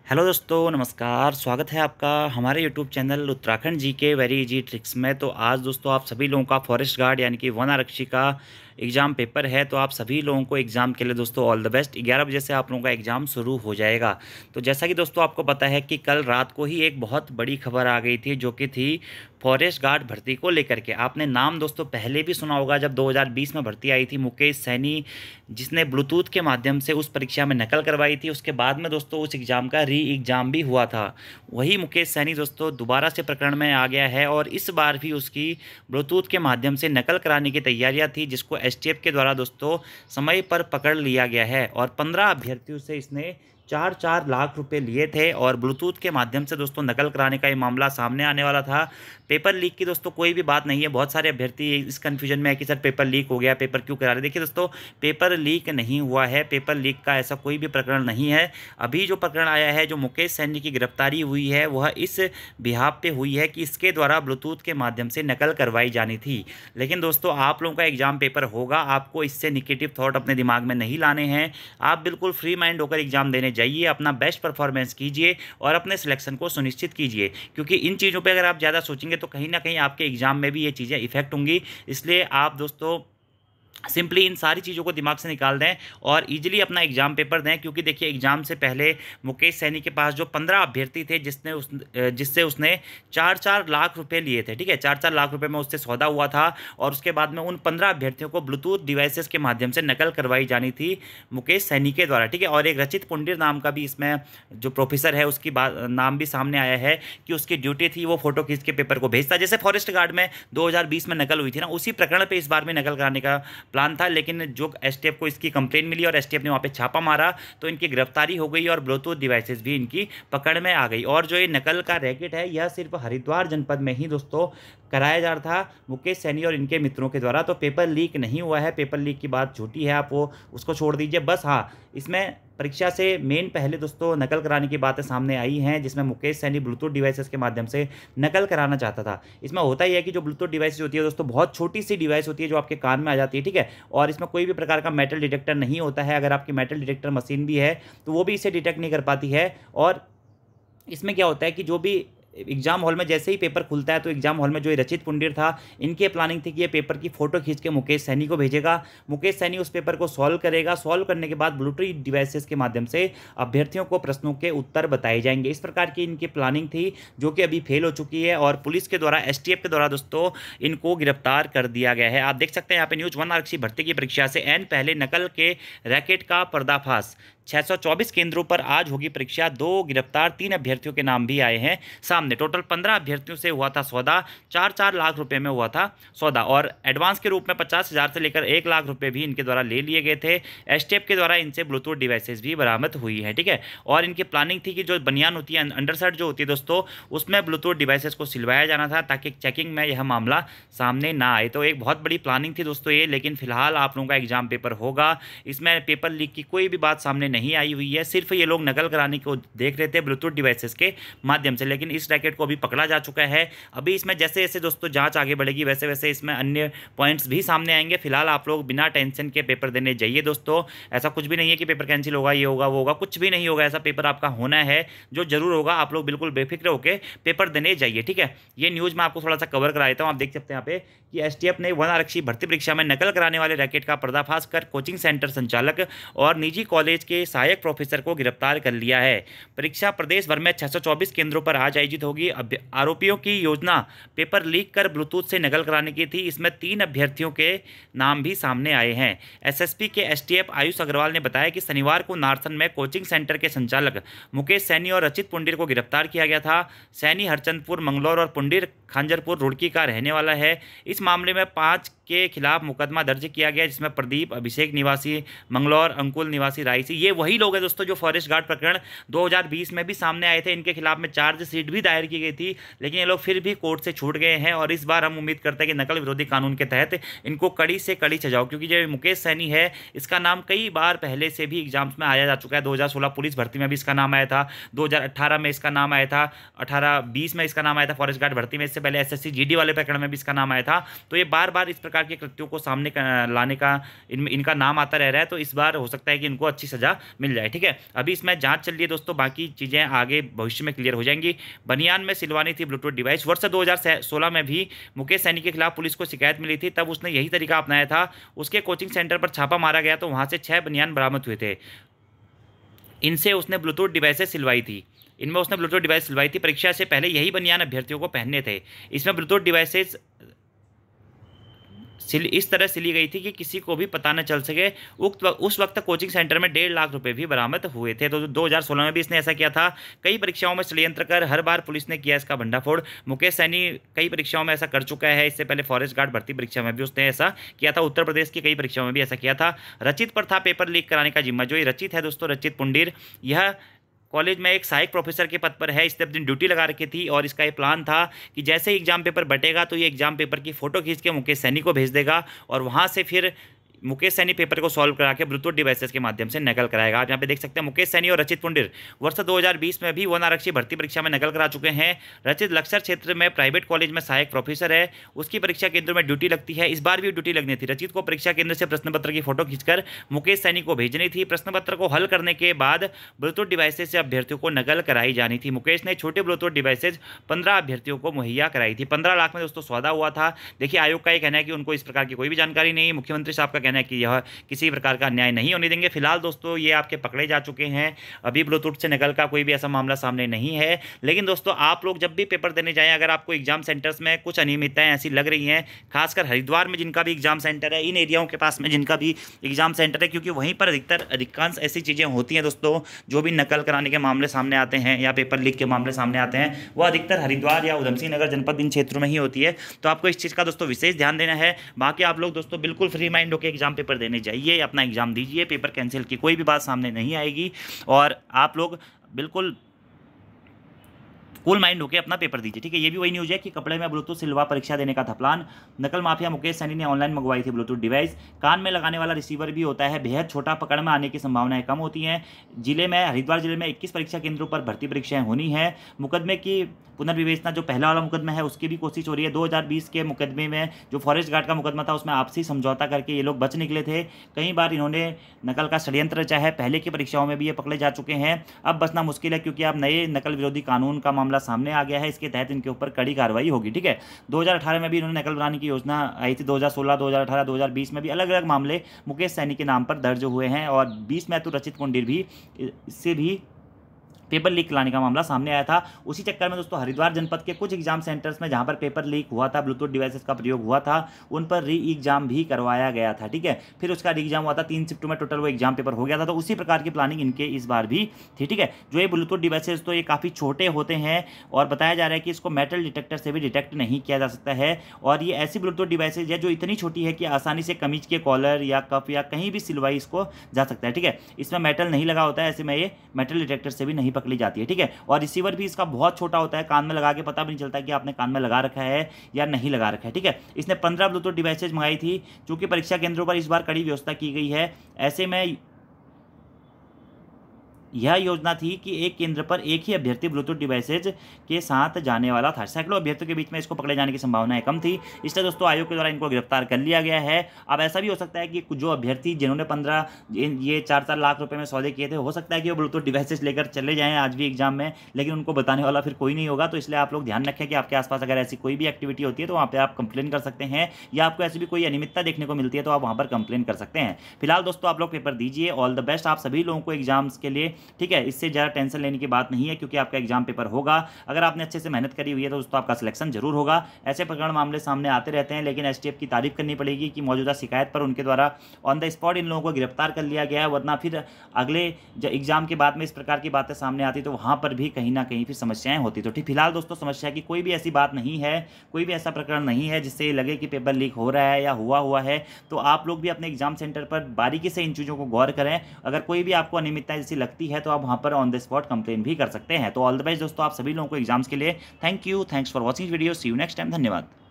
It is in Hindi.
हेलो दोस्तों, नमस्कार। स्वागत है आपका हमारे यूट्यूब चैनल उत्तराखंड जी के वेरी इजी ट्रिक्स में। तो आज दोस्तों आप सभी लोगों का फॉरेस्ट गार्ड यानी कि वन आरक्षी का एग्ज़ाम पेपर है। तो आप सभी लोगों को एग्ज़ाम के लिए दोस्तों ऑल द बेस्ट। 11 बजे से आप लोगों का एग्ज़ाम शुरू हो जाएगा। तो जैसा कि दोस्तों आपको पता है कि कल रात को ही एक बहुत बड़ी खबर आ गई थी, जो कि थी फॉरेस्ट गार्ड भर्ती को लेकर के। आपने नाम दोस्तों पहले भी सुना होगा, जब 2020 में भर्ती आई थी मुकेश सैनी, जिसने ब्लूटूथ के माध्यम से उस परीक्षा में नकल करवाई थी। उसके बाद में दोस्तों उस एग्ज़ाम का री एग्ज़ाम भी हुआ था। वही मुकेश सैनी दोस्तों दोबारा से प्रकरण में आ गया है और इस बार भी उसकी ब्लूटूथ के माध्यम से नकल कराने की तैयारियां थी, जिसको एसटीएफ के द्वारा दोस्तों समय पर पकड़ लिया गया है। और 15 अभ्यर्थियों से इसने 4-4 लाख रुपए लिए थे और ब्लूटूथ के माध्यम से दोस्तों नकल कराने का ये मामला सामने आने वाला था। पेपर लीक की दोस्तों कोई भी बात नहीं है। बहुत सारे अभ्यर्थी इस कन्फ्यूजन में है कि सर पेपर लीक हो गया, पेपर क्यों करा रहे। देखिए दोस्तों, पेपर लीक नहीं हुआ है। पेपर लीक का ऐसा कोई भी प्रकरण नहीं है। अभी जो प्रकरण आया है, जो मुकेश सैनी की गिरफ्तारी हुई है, वह इस बिहाफ पे हुई है कि इसके द्वारा ब्लूटूथ के माध्यम से नकल करवाई जानी थी। लेकिन दोस्तों आप लोगों का एग्जाम पेपर होगा, आपको इससे निगेटिव थॉट अपने दिमाग में नहीं लाने हैं। आप बिल्कुल फ्री माइंड होकर एग्जाम देने जाइए, अपना बेस्ट परफॉर्मेंस कीजिए और अपने सिलेक्शन को सुनिश्चित कीजिए। क्योंकि इन चीज़ों पे अगर आप ज़्यादा सोचेंगे तो कहीं ना कहीं आपके एग्जाम में भी ये चीज़ें इफेक्ट होंगी। इसलिए आप दोस्तों सिंपली इन सारी चीज़ों को दिमाग से निकाल दें और इजीली अपना एग्जाम पेपर दें। क्योंकि देखिए, एग्जाम से पहले मुकेश सैनी के पास जो 15 अभ्यर्थी थे, जिससे उसने 4-4 लाख रुपए लिए थे। ठीक है, 4-4 लाख रुपए में उससे सौदा हुआ था और उसके बाद में उन 15 अभ्यर्थियों को ब्लूटूथ डिवाइसेस के माध्यम से नकल करवाई जानी थी मुकेश सैनी के द्वारा। ठीक है, और एक रचित पुंडीर नाम का भी इसमें जो प्रोफेसर है, उसकी बात नाम भी सामने आया है कि उसकी ड्यूटी थी वो फोटो खींच के पेपर को भेजता। जैसे फॉरेस्ट गार्ड में 2020 में नकल हुई थी ना, उसी प्रकरण पर इस बार भी नकल कराने का प्लान था। लेकिन जो एसटीएफ को इसकी कंप्लेन मिली और एसटीएफ ने वहाँ पे छापा मारा, तो इनकी गिरफ्तारी हो गई और ब्लूटूथ डिवाइसेस भी इनकी पकड़ में आ गई। और जो ये नकल का रैकेट है, यह सिर्फ हरिद्वार जनपद में ही दोस्तों कराया जा रहा था मुकेश सैनी और इनके मित्रों के द्वारा। तो पेपर लीक नहीं हुआ है। पेपर लीक की बात झूठी है, आप वो उसको छोड़ दीजिए। बस हाँ, इसमें परीक्षा से मेन पहले दोस्तों नकल कराने की बातें सामने आई हैं, जिसमें मुकेश सैनी ब्लूटूथ डिवाइसेस के माध्यम से नकल कराना चाहता था। इसमें होता ही है कि जो ब्लूटूथ डिवाइस होती है दोस्तों, बहुत छोटी सी डिवाइस होती है जो आपके कान में आ जाती है। ठीक है, और इसमें कोई भी प्रकार का मेटल डिटेक्टर नहीं होता है। अगर आपकी मेटल डिटेक्टर मशीन भी है तो वो भी इसे डिटेक्ट नहीं कर पाती है। और इसमें क्या होता है कि जो भी एग्जाम हॉल में जैसे ही पेपर खुलता है, तो एग्जाम हॉल में जो ये रचित पुंडीर था, इनकी प्लानिंग थी कि ये पेपर की फोटो खींच के मुकेश सैनी को भेजेगा। मुकेश सैनी उस पेपर को सॉल्व करेगा। सॉल्व करने के बाद ब्लूटूथ डिवाइसेस के माध्यम से अभ्यर्थियों को प्रश्नों के उत्तर बताए जाएंगे। इस प्रकार की इनकी प्लानिंग थी, जो कि अभी फेल हो चुकी है और पुलिस के द्वारा, एसटीएफ के द्वारा दोस्तों इनको गिरफ्तार कर दिया गया है। आप देख सकते हैं यहाँ पे न्यूज वन आरक्षी भर्ती की परीक्षा से एन पहले नकल के रैकेट का पर्दाफाश। 624 केंद्रों पर आज होगी परीक्षा। 2 गिरफ्तार, 3 अभ्यर्थियों के नाम भी आए हैं सामने। टोटल 15 अभ्यर्थियों से हुआ था सौदा। 4-4 लाख रुपए में हुआ था सौदा और एडवांस के रूप में 50,000 से लेकर 1 लाख रुपए भी इनके द्वारा ले लिए गए थे। एसटीएफ के द्वारा इनसे ब्लूटूथ डिवाइसेस भी बरामद हुई है। ठीक है, और इनकी प्लानिंग थी कि जो बनियान होती है, अंडरशर्ट जो होती है दोस्तों, उसमें ब्लूटूथ डिवाइसेस को सिलवाया जाना था, ताकि चेकिंग में यह मामला सामने ना आए। तो एक बहुत बड़ी प्लानिंग थी दोस्तों ये। लेकिन फिलहाल आप लोगों का एग्जाम पेपर होगा, इसमें पेपर लीक की कोई भी बात सामने नहीं आई हुई है। सिर्फ ये लोग नकल कराने को देख रहे थे ब्लूटूथ डिवाइसेस के माध्यम से। लेकिन इस रैकेट को अभी पकड़ा जा चुका है। अभी इसमें जैसे जैसे दोस्तों जांच आगे बढ़ेगी, वैसे वैसे इसमें अन्य पॉइंट्स भी सामने आएंगे। फिलहाल आप लोग बिना टेंशन के पेपर देने जाइए दोस्तों। ऐसा कुछ भी नहीं है कि पेपर कैंसिल होगा, ये होगा वो होगा, कुछ भी नहीं होगा। ऐसा पेपर आपका होना है, जो जरूर होगा। आप लोग बिल्कुल बेफिक्र होकर पेपर देने जाइए। ठीक है, ये न्यूज़ मैं आपको थोड़ा सा कवर करा देता हूँ। आप देख सकते हैं यहाँ पे कि एसटीएफ ने वन आरक्षी भर्ती परीक्षा में नकल कराने वाले रैकेट का पर्दाफाश कर कोचिंग सेंटर संचालक और निजी कॉलेज के सहायक प्रोफेसर को गिरफ्तार कर लिया है। परीक्षा प्रदेश भर में 624 केंद्रों पर आज आयोजित होगी। आरोपियों की योजना पेपर लीक कर ब्लूटूथ से नकल कराने की थी। इसमें 3 अभ्यर्थियों के नाम भी सामने आए हैं। एसएसपी के एसटीएफ आयुष अग्रवाल ने बताया कि शनिवार को नारसन में कोचिंग सेंटर के संचालक मुकेश सैनी और रचित पुंडीर को गिरफ्तार किया गया था। सैनी हरचंदपुर मंगलौर और पुंडीर खांजरपुर रुड़की का रहने वाला है। इस मामले में 5 के खिलाफ मुकदमा दर्ज किया गया, जिसमें प्रदीप अभिषेक निवासी मंगलौर, अंकुल निवासी रायसी, ये वही लोग हैं दोस्तों जो फॉरेस्ट गार्ड प्रकरण 2020 में भी सामने आए थे। इनके खिलाफ में चार्जशीट भी दायर की गई थी, लेकिन ये लोग फिर भी कोर्ट से छूट गए हैं। और इस बार हम उम्मीद करते हैं कि नकल विरोधी कानून के तहत इनको कड़ी से कड़ी सजाओ। क्योंकि जो मुकेश सैनी है, इसका नाम कई बार पहले से भी एग्जाम्स में आया जा चुका है। 2016 पुलिस भर्ती में भी इसका नाम आया था, 2018 में इसका नाम आया था, 18-20 में इसका नाम आया था फॉरेस्ट गार्ड भर्ती में। इससे पहले एसएससी जीडी वाले प्रकरण में भी इसका नाम आया था। तो ये बार बार इस प्रकार के कृत्यों को सामने लाने का इनका नाम आता रह रहा है। तो इस बार हो सकता है कि इनको अच्छी सजा मिल जाए। ठीक है, अभी इसमें जांच चल रही है दोस्तों, बाकी चीज़ें आगे भविष्य में क्लियर हो जाएंगी। बनियान में सिलवानी थी ब्लूटूथ डिवाइस। वर्ष 2016 में भी मुकेश सैनी के खिलाफ पुलिस को शिकायत मिली थी, तब उसने यही तरीका अपनाया था। उसके कोचिंग सेंटर पर छापा मारा गया तो वहाँ से 6 बनियान बरामद हुए थे। इनसे उसने ब्लूटूथ डिवाइसेस सिलवाई थी। इनमें उसने ब्लूटूथ डिवाइस सिलवाई थी। परीक्षा से पहले यही बनियान अभ्यर्थियों को पहनने थे। इसमें ब्लूटूथ डिवाइसेस इस तरह सिली गई थी कि किसी को भी पता न चल सके। उस वक्त कोचिंग सेंटर में 1.5 लाख रुपए भी बरामद हुए थे। तो 2016 में भी इसने ऐसा किया था। कई परीक्षाओं में षड्यंत्र कर हर बार पुलिस ने किया इसका भंडाफोड़। मुकेश सैनी कई परीक्षाओं में ऐसा कर चुका है। इससे पहले फॉरेस्ट गार्ड भर्ती परीक्षा में भी उसने ऐसा किया था। उत्तर प्रदेश की कई परीक्षाओं में भी ऐसा किया था। रचित पर था पेपर लीक कराने का जिम्मा। जो ये रचित है दोस्तों, रचित पुंडीर, यह कॉलेज में एक सहायक प्रोफेसर के पद पर है। इसने अपनी ड्यूटी लगा रखी थी और इसका ये प्लान था कि जैसे ही एग्जाम पेपर बटेगा तो ये एग्जाम पेपर की फ़ोटो खींच के मुकेश सैनी को भेज देगा और वहाँ से फिर मुकेश सैनी पेपर को सॉल्व करा के ब्लूटूथ डिवाइसेस के माध्यम से नकल कराएगा। आप यहाँ पे देख सकते हैं मुकेश सैनी और रचित पुंडीर वर्ष 2020 में भी वन आरक्षी भर्ती परीक्षा में नकल करा चुके हैं। रचित लक्सर क्षेत्र में प्राइवेट कॉलेज में सहायक प्रोफेसर है। उसकी परीक्षा केंद्र में ड्यूटी लगती है। इस बार भी ड्यूटी लगनी थी। रचित को परीक्षा केंद्र से प्रश्न पत्र की फोटो खींचकर मुकेश सैनी को भेजनी थी। प्रश्न पत्र को हल करने के बाद ब्लूटूथ डिवाइसेज से अभ्यर्थियों को नकल कराई जानी थी। मुकेश ने छोटे ब्लूटूथ डिवाइसेज 15 अभ्यर्थियों को मुहैया कराई थी। 15 लाख में दोस्तों सौदा हुआ था। देखिए, आयोग का ये कहना है कि उनको इस प्रकार की कोई भी जानकारी नहीं। मुख्यमंत्री साहब का कहना है कि यह किसी प्रकार का अन्याय नहीं होने देंगे। फिलहाल दोस्तों ये आपके पकड़े जा चुके हैं। अभी ब्लूटूथ से नकल का कोई भी ऐसा मामला सामने नहीं है। लेकिन दोस्तों आप लोग जब भी पेपर देने जाएं, अगर आपको एग्जाम सेंटर्स में कुछ अनियमितताएं ऐसी लग रही हैं, खासकर हरिद्वार में जिनका भी एग्जाम सेंटर है, इन एरियाओं के पास में जिनका भी एग्जाम सेंटर है, क्योंकि वहीं पर अधिकांश ऐसी चीज़ें होती हैं दोस्तों, जो भी नकल कराने के मामले सामने आते हैं या पेपर लीक के मामले सामने आते हैं, वो अधिकतर हरिद्वार या उधम सिंह नगर जनपद इन क्षेत्रों में ही होती है। तो आपको इस चीज़ का दोस्तों विशेष ध्यान देना है। बाकी आप लोग दोस्तों बिल्कुल फ्री माइंड होकर एग्जाम पेपर देने जाइए, अपना एग्जाम दीजिए। पेपर कैंसिल की कोई भी बात सामने नहीं आएगी और आप लोग बिल्कुल कूल माइंड होकर अपना पेपर दीजिए। ठीक है, ये भी वही न्यूज़ है कि कपड़े में ब्लूटूथ सिलवा परीक्षा देने का था प्लान। नकल माफिया मुकेश सैनी ने ऑनलाइन मंगवाई थी ब्लूटूथ डिवाइस। कान में लगाने वाला रिसीवर भी होता है, बेहद छोटा, पकड़ में आने की संभावनाएं कम होती हैं। हरिद्वार जिले में 21 परीक्षा केंद्रों पर भर्ती परीक्षाएं होनी है। मुकदमे की पुनर्विवेचना, जो पहला वाला मुकदमा है उसकी भी कोशिश हो रही है। 2020 के मुकदमे में जो फॉरेस्ट गार्ड का मुकदमा था उसमें आपसी समझौता करके ये लोग बच निकले थे। कई बार इन्होंने नकल का षड्यंत्र रचा है। पहले की परीक्षाओं में भी ये पकड़े जा चुके हैं। अब बचना मुश्किल है क्योंकि अब नए नकल विरोधी कानून का मामला सामने आ गया है। इसके तहत इनके ऊपर कड़ी कार्रवाई होगी। ठीक है, 2018 में भी इन्होंने नकल बनाने की योजना आई थी। 2016, 2018, 2020 में भी अलग अलग मामले मुकेश सैनी के नाम पर दर्ज हुए हैं और 20 में तो रचित पुंडीर भी, इससे भी पेपर लीक लाने का मामला सामने आया था। उसी चक्कर में दोस्तों हरिद्वार जनपद के कुछ एग्जाम सेंटर्स में जहां पर पेपर लीक हुआ था, ब्लूटूथ डिवाइसेस का प्रयोग हुआ था, उन पर री एग्जाम भी करवाया गया था। ठीक है, फिर उसका री एग्जाम हुआ था। 3 शिफ्टों में टोटल वो एग्जाम पेपर हो गया था। तो उसी प्रकार की प्लानिंग इनके इस बार भी थी। ठीक है, जो ये ब्लूटूथ डिवाइसेस तो ये काफ़ी छोटे होते हैं और बताया जा रहा है कि इसको मेटल डिटेक्टर से भी डिटेक्ट नहीं किया जा सकता है। और ये ऐसी ब्लूटूथ डिवाइसेज है जो इतनी छोटी है कि आसानी से कमीज के कॉलर या कफ या कहीं भी सिलवाई इसको जा सकता है। ठीक है, इसमें मेटल नहीं लगा होता है, ऐसे में ये मेटल डिटेक्टर से भी नहीं पकड़ी जाती है। ठीक है, और रिसीवर भी इसका बहुत छोटा होता है, कान में लगा के पता भी नहीं चलता कि आपने कान में लगा रखा है या नहीं लगा रखा है। ठीक है, इसने 15 ब्लूटूथ डिवाइसेज मंगाई थी। चूंकि परीक्षा केंद्रों पर इस बार कड़ी व्यवस्था की गई है, ऐसे में यह योजना थी कि एक केंद्र पर एक ही अभ्यर्थी ब्लूटूथ डिवाइसेज के साथ जाने वाला था। सैकड़ों अभ्यर्थियों के बीच में इसको पकड़े जाने की संभावनाएं कम थी, इसलिए दोस्तों आयोग के द्वारा इनको गिरफ्तार कर लिया गया है। अब ऐसा भी हो सकता है कि जो अभ्यर्थी जिन्होंने 15 ये 4-4 लाख रुपए में सौदे किए थे, हो सकता है कि वो ब्लूटूथ डिवाइसेज लेकर चले जाएँ आज भी एग्जाम में, लेकिन उनको बताने वाला फिर कोई नहीं होगा। तो इसलिए आप लोग ध्यान रखें कि आपके आसपास अगर ऐसी कोई भी एक्टिविटी होती है तो वहाँ पर आप कंप्लेन कर सकते हैं, या आपको ऐसी भी कोई अनियमितता देखने को मिलती है तो आप वहाँ पर कंप्लेन कर सकते हैं। फिलहाल दोस्तों आप लोग पेपर दीजिए। ऑल द बेस्ट आप सभी लोगों को एग्जाम्स के लिए। ठीक है, इससे टेंशन लेने की बात नहीं है क्योंकि आपका एग्जाम पेपर होगा। अगर आपने अच्छे से मेहनत करी हुई है तो दोस्तों आपका सिलेक्शन जरूर होगा। ऐसे प्रकरण मामले सामने आते रहते हैं, लेकिन एसटीएफ की तारीफ करनी पड़ेगी कि मौजूदा शिकायत पर उनके द्वारा ऑन द स्पॉट इन लोगों को गिरफ्तार कर लिया गया है। वरना फिर अगले एग्जाम के बाद में इस प्रकार की बातें सामने आती तो वहां पर भी कहीं ना कहीं फिर समस्याएं होती। तो ठीक, फिलहाल दोस्तों समस्या की कोई भी ऐसी बात नहीं है, कोई भी ऐसा प्रकरण नहीं है जिससे ये लगे कि पेपर लीक हो रहा है या हुआ है। तो आप लोग भी अपने एग्जाम सेंटर पर बारीकी से इन चीज़ों को गौर करें। अगर कोई भी आपको अनियमितता जैसी लगती है तो आप वहां पर ऑन द स्पॉट कंप्लेन भी कर सकते हैं। तो ऑल द बेस्ट दोस्तों आप सभी लोगों को एग्जाम्स के लिए। Thanks for watching video. See you next time. धन्यवाद।